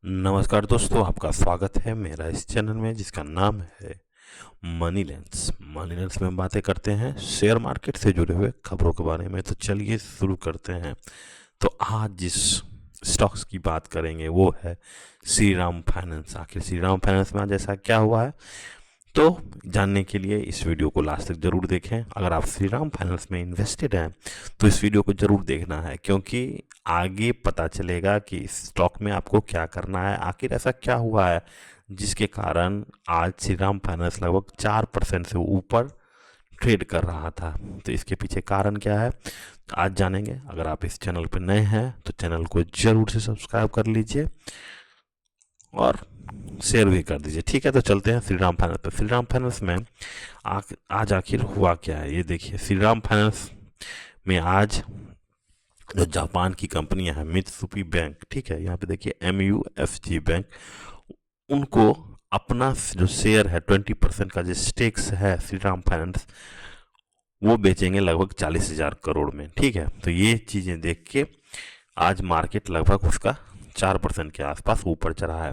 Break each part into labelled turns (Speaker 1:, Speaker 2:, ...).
Speaker 1: नमस्कार दोस्तों, आपका स्वागत है मेरा इस चैनल में जिसका नाम है मनी लेंस। मनी लेंस में हम बातें करते हैं शेयर मार्केट से जुड़े हुए खबरों के बारे में। तो चलिए शुरू करते हैं। तो आज जिस स्टॉक्स की बात करेंगे वो है श्री राम फाइनेंस। आखिर श्री राम फाइनेंस में आज ऐसा क्या हुआ है, तो जानने के लिए इस वीडियो को लास्ट तक ज़रूर देखें। अगर आप श्री राम फाइनेंस में इन्वेस्टेड हैं तो इस वीडियो को ज़रूर देखना है, क्योंकि आगे पता चलेगा कि इस स्टॉक में आपको क्या करना है। आखिर ऐसा क्या हुआ है जिसके कारण आज श्री राम फाइनेंस लगभग 4% से ऊपर ट्रेड कर रहा था। तो इसके पीछे कारण क्या है आज जानेंगे। अगर आप इस चैनल पर नए हैं तो चैनल को ज़रूर से सब्सक्राइब कर लीजिए और शेयर भी कर दीजिए। ठीक है, तो चलते हैं श्री राम फाइनेंस पे। श्री राम फाइनेंस में आज आखिर हुआ क्या है ये देखिए। श्री राम फाइनेंस में आज जो जापान की कंपनियां हैं मित्सुबिशी बैंक, ठीक है, यहाँ पे देखिए MUFG बैंक, उनको अपना जो शेयर है 20% का जो स्टेक्स है श्री राम फाइनेंस, वो बेचेंगे लगभग 40,000 करोड़ में। ठीक है, तो ये चीज़ें देख के आज मार्केट लगभग उसका 4% के आसपास ऊपर चढ़ा है।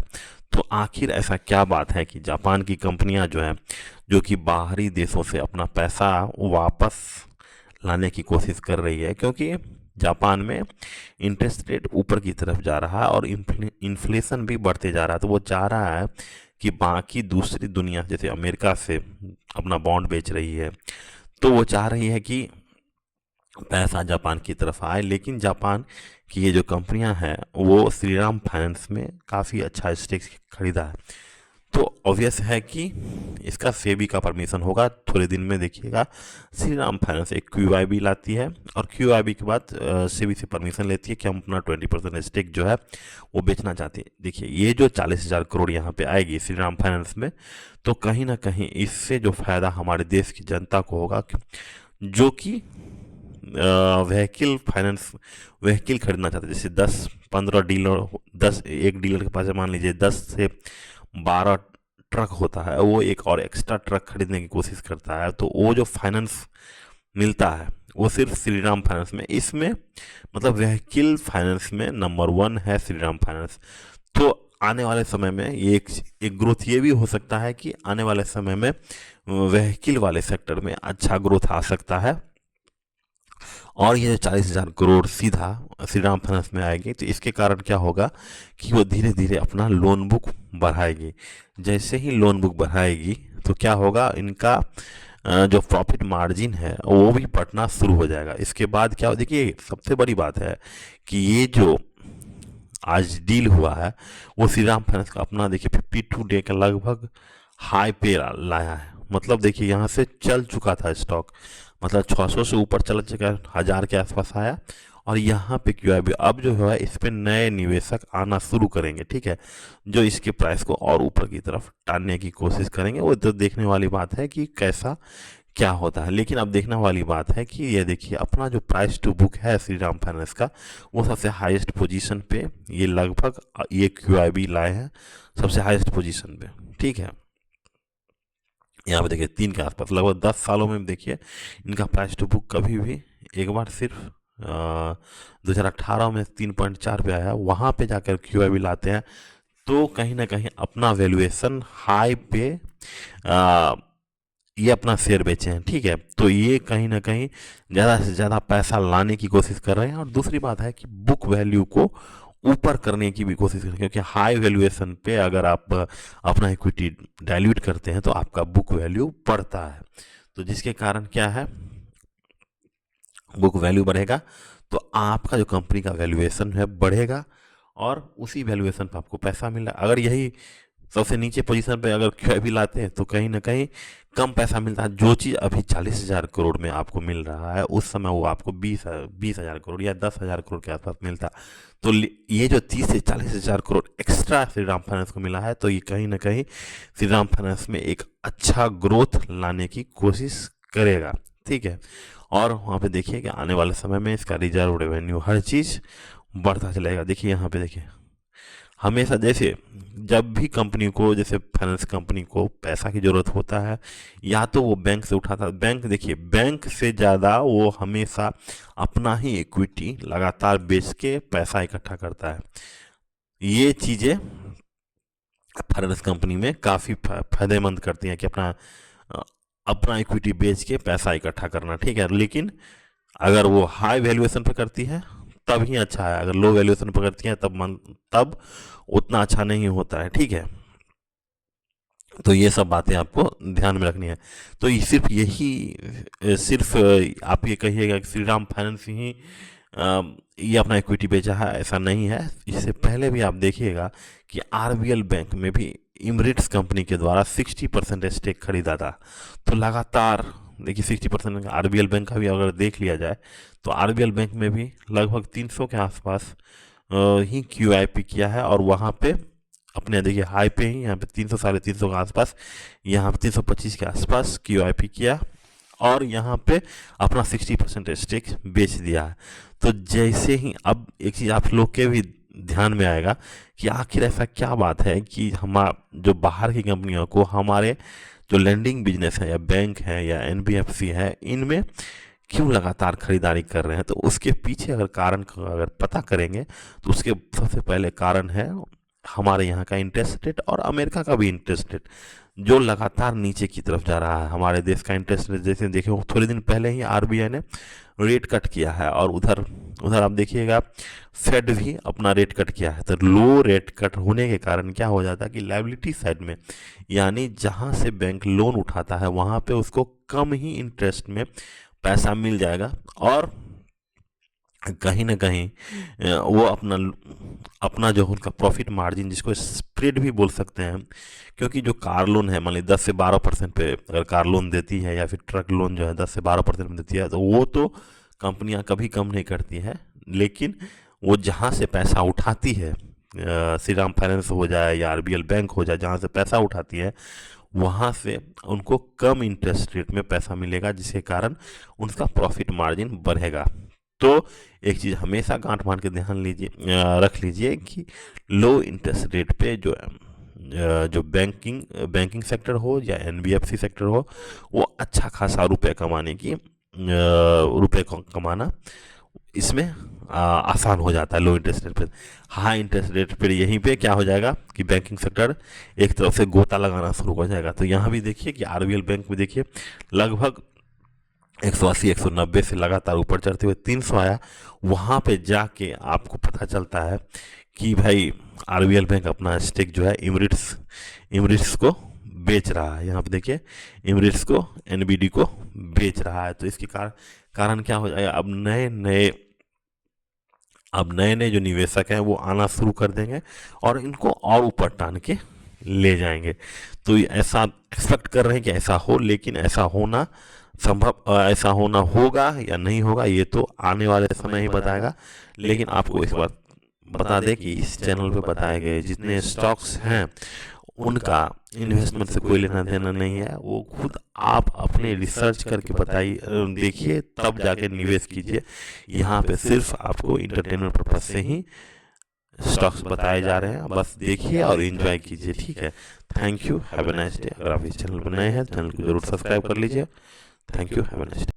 Speaker 1: तो आखिर ऐसा क्या बात है कि जापान की कंपनियां जो हैं, जो कि बाहरी देशों से अपना पैसा वापस लाने की कोशिश कर रही है, क्योंकि जापान में इंटरेस्ट रेट ऊपर की तरफ जा रहा है और इन्फ्लेशन भी बढ़ते जा रहा है। तो वो चाह रहा है कि बाकी दूसरी दुनिया जैसे अमेरिका से अपना बॉन्ड बेच रही है, तो वो चाह रही है कि पैसा जापान की तरफ आए। लेकिन जापान की ये जो कंपनियां हैं वो श्री राम फाइनेंस में काफ़ी अच्छा स्टेक खरीदा है। तो ऑब्वियस है कि इसका सेबी का परमिशन होगा। थोड़े दिन में देखिएगा श्री राम फाइनेंस एक QIB लाती है और QIB के बाद सेबी से परमिशन लेती है कि हम अपना 20% स्टेक जो है वो बेचना चाहते हैं। देखिए ये जो 40,000 करोड़ यहाँ पे आएगी श्री राम फाइनेंस में, तो कहीं ना कहीं इससे जो फायदा हमारे देश की जनता को होगा, जो कि व्हीकल खरीदना चाहते हैं। जैसे 10-15 डीलर, 10 एक डीलर के पास मान लीजिए 10 से 12 ट्रक होता है, वो एक और एक्स्ट्रा ट्रक खरीदने की कोशिश करता है। तो वो जो फाइनेंस मिलता है वो सिर्फ श्री राम फाइनेंस में, इसमें मतलब व्हीकल फाइनेंस में नंबर 1 है श्री राम फाइनेंस। तो आने वाले समय में ये एक ग्रोथ ये भी हो सकता है कि आने वाले समय में व्हीकल वाले सेक्टर में अच्छा ग्रोथ आ सकता है। और ये 40,000 करोड़ सीधा श्री राम फाइनेंस में आएगी, तो इसके कारण क्या होगा कि वो धीरे धीरे अपना लोन बुक बढ़ाएगी। जैसे ही लोन बुक बढ़ाएगी तो क्या होगा, इनका जो प्रॉफिट मार्जिन है वो भी बढ़ना शुरू हो जाएगा। इसके बाद क्या हो, देखिए सबसे बड़ी बात है कि ये जो आज डील हुआ है वो श्री राम फाइनेंस का अपना देखिए 52 डे का लगभग हाई पे लाया है। मतलब देखिए यहाँ से चल चुका था स्टॉक, मतलब 600 से ऊपर चल चुका, 1000 के आसपास आया और यहाँ पे QIB अब जो है इस पे नए निवेशक आना शुरू करेंगे। ठीक है, जो इसके प्राइस को और ऊपर की तरफ टानने की कोशिश करेंगे। वो तो देखने वाली बात है कि कैसा क्या होता है। लेकिन अब देखने वाली बात है कि ये देखिए अपना जो प्राइस टू बुक है श्री राम फाइनेंस का, वो सबसे हाईएस्ट पोजीशन पे ये लगभग ये QIB लाए हैं सबसे हाईएस्ट पोजीशन पे। ठीक है, यहाँ पे देखिए 3 के आसपास लगभग 10 सालों में देखिए इनका प्राइस टू बुक कभी भी, एक बार सिर्फ 2018 में 3.4 पे आया, वहाँ पे जाकर QIB लाते हैं। तो कहीं ना कहीं अपना वैल्यूएशन हाई पे आ, ये अपना शेयर बेचे हैं। ठीक है, तो ये कहीं ना कहीं ज़्यादा से ज़्यादा पैसा लाने की कोशिश कर रहे हैं। और दूसरी बात है कि बुक वैल्यू को ऊपर करने की भी कोशिश करें, क्योंकि हाई वैल्यूएशन पे अगर आप अपना इक्विटी डाइल्यूट करते हैं तो आपका बुक वैल्यू बढ़ता है। तो जिसके कारण क्या है, बुक वैल्यू बढ़ेगा तो आपका जो कंपनी का वैल्यूएशन है बढ़ेगा और उसी वैल्यूएशन पर आपको पैसा मिल रहा है। अगर यही सबसे नीचे पोजीशन पे अगर QIB लाते हैं तो कहीं ना कहीं कम पैसा मिलता है। जो चीज़ अभी 40,000 करोड़ में आपको मिल रहा है उस समय वो आपको 20,000 करोड़ या 10,000 करोड़ के आसपास मिलता। तो ये जो 30 से 40,000 करोड़ एक्स्ट्रा श्री राम फाइनेंस को मिला है, तो ये कहीं ना कहीं श्री राम फाइनेंस में एक अच्छा ग्रोथ लाने की कोशिश करेगा। ठीक है, और वहाँ पे देखिए कि आने वाले समय में इसका रिजर्व रेवेन्यू हर चीज़ बढ़ता चलेगा। देखिए यहाँ पे देखिए हमेशा जैसे जब भी कंपनी को, जैसे फाइनेंस कंपनी को पैसा की ज़रूरत होता है या तो वो बैंक से उठाता है। बैंक देखिए बैंक से ज़्यादा वो हमेशा अपना ही इक्विटी लगातार बेच के पैसा इकट्ठा करता है। ये चीज़ें फाइनेंस कंपनी में काफ़ी फायदेमंद करती हैं कि अपना इक्विटी बेच के पैसा इकट्ठा करना, ठीक है। लेकिन अगर वो हाई वैल्यूएशन पे करती है तब ही अच्छा है, अगर लो वैल्यूएशन पे करती है तब उतना अच्छा नहीं होता है, ठीक है। तो ये सब बातें आपको ध्यान में रखनी है। तो सिर्फ आप ये कहिएगा कि श्रीराम फाइनेंस ही ये अपना इक्विटी बेचा है, ऐसा नहीं है। इससे पहले भी आप देखिएगा कि आरबीएल बैंक में भी इमरेट्स कंपनी के द्वारा 60% स्टेक खरीदा था। तो लगातार देखिए 60% आरबीएल बैंक का भी अगर देख लिया जाए तो आरबीएल बैंक में भी लगभग 300 के आसपास ही क्यूआईपी किया है, और वहाँ पे अपने देखिए हाई पे ही यहाँ पे 300 साढ़े 300 के आसपास, यहाँ पे 325 के आसपास क्यूआईपी किया और यहाँ पे अपना 60% स्टेक बेच दिया है। तो जैसे ही अब एक चीज़ आप लोग के भी ध्यान में आएगा कि आखिर ऐसा क्या बात है कि हम जो बाहर की कंपनियों को हमारे जो लैंडिंग बिजनेस है या बैंक है या एनबीएफसी है, इनमें क्यों लगातार खरीदारी कर रहे हैं। तो उसके पीछे अगर कारण अगर पता करेंगे तो उसके सबसे पहले कारण है हमारे यहाँ का इंटरेस्ट रेट और अमेरिका का भी इंटरेस्ट रेट जो लगातार नीचे की तरफ जा रहा है। हमारे देश का इंटरेस्ट रेट जैसे देखिए थोड़े दिन पहले ही आरबीआई ने रेट कट किया है, और उधर आप देखिएगा फेड भी अपना रेट कट किया है। तो लो रेट कट होने के कारण क्या हो जाता है कि लायबिलिटी साइड में, यानी जहाँ से बैंक लोन उठाता है वहाँ पे उसको कम ही इंटरेस्ट में पैसा मिल जाएगा, और कहीं ना कहीं वो अपना जो उनका प्रॉफिट मार्जिन, जिसको स्प्रेड भी बोल सकते हैं, क्योंकि जो कार लोन है मान ली 10 से 12% पे अगर कार लोन देती है, या फिर ट्रक लोन जो है 10 से 12% में देती है, तो वो तो कंपनियां कभी कम नहीं करती हैं। लेकिन वो जहाँ से पैसा उठाती है, श्रीराम फाइनेंस हो जाए या आरबीएल बैंक हो जाए, जहाँ से पैसा उठाती है वहाँ से उनको कम इंटरेस्ट रेट में पैसा मिलेगा, जिसके कारण उनका प्रॉफिट मार्जिन बढ़ेगा। तो एक चीज़ हमेशा गांठ बांध के ध्यान रख लीजिए कि लो इंटरेस्ट रेट पे जो बैंकिंग सेक्टर हो या एनबीएफसी सेक्टर हो, वो अच्छा खासा रुपए कमाना इसमें आसान हो जाता है लो इंटरेस्ट रेट पे। हाई इंटरेस्ट रेट पे यहीं पे क्या हो जाएगा कि बैंकिंग सेक्टर एक तरफ से गोता लगाना शुरू हो जाएगा। तो यहाँ भी देखिए कि आरबीएल बैंक में देखिए लगभग 180 190 से लगातार ऊपर चढ़ते हुए 300 आया। वहाँ पे जाके आपको पता चलता है कि भाई आरबीएल बैंक अपना स्टेक जो है इमरिट्स को बेच रहा है। यहाँ पे देखिए इमरिट्स को एनबीडी को बेच रहा है। तो इसके कारण क्या हो जाएगा, अब नए जो निवेशक हैं वो आना शुरू कर देंगे और इनको और ऊपर टान के ले जाएंगे। तो ऐसा एक्सपेक्ट कर रहे हैं कि ऐसा हो, लेकिन ऐसा होना होगा या नहीं होगा ये तो आने वाले समय ही बताएगा। लेकिन आपको इस बात बता दें कि इस चैनल पे बताए गए जितने स्टॉक्स हैं उनका इन्वेस्टमेंट से कोई लेना देना नहीं है। वो खुद आप अपने रिसर्च करके बताइए, देखिए, तब जाके निवेश कीजिए। यहाँ पे सिर्फ आपको इंटरटेनमेंट पर्पज से ही स्टॉक्स बताए जा रहे हैं, बस देखिए और एंजॉय कीजिए, ठीक है। Thank you, have a nice day. अगर आप इस चैनल पर नए हैं चैनल को जरूर सब्सक्राइब कर लीजिए। Thank you, have a nice day.